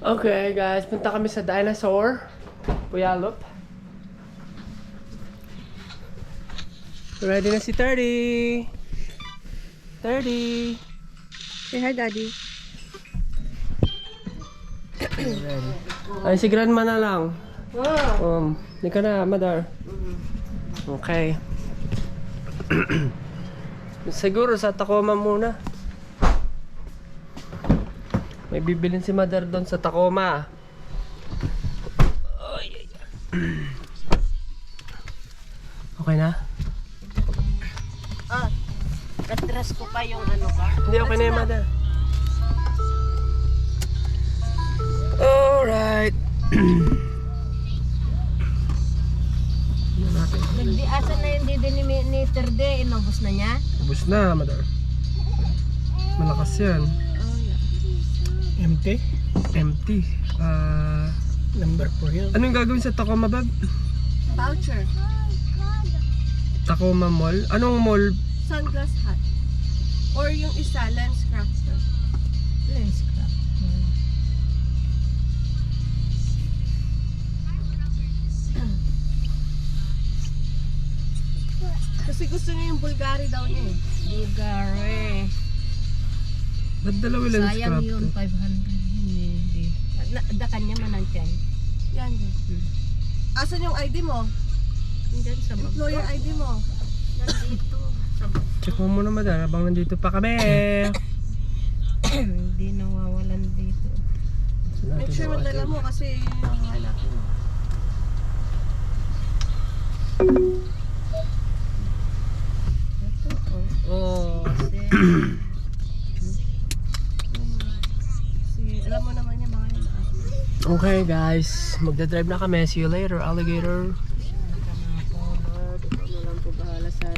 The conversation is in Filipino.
Okay guys, punta kami sa dinosaur. Puyalop. Ready na si 30. 30. Say hi, Daddy. Ready. Ay, si grandma na lang. Hindi ka na, Madar. Okay. Siguro sa Tacoma muna. May bibilin si Madar doon sa Tacoma. Ay, ay. Okay na? Katras ko pa yung ano ka. Hindi, okay na yung Madar. Alright. Nagdiasan na yung didi ni Terde. Inubos na niya? Ubus na, Madar. Malakas yan. Empty? Empty. Number 4 yan. Anong gagawin sa Tacoma, Bab? Voucher. Tacoma Mall? Anong mall? Sunglass Hut. Or yung isa, Lenscrafter. Lenscraft. Kasi gusto niya yung Bulgari daw niya eh. Bulgari. Ba't dalawa lang Sayang yun, 500. Hindi. Da kanya man ang tiyan. Yan. Asan yung ID mo? Nandyan sa bag. Employer ID mo? Nandito. Sa bag. Check mo muna, Madar, habang nandito pa kami. Hindi nawawalan dito. Make sure magdala mo kasi yung hanapin. Ito, oh. Alam mo naman yung mga yun. Okay guys, magdadrive na kami. See you later, alligator.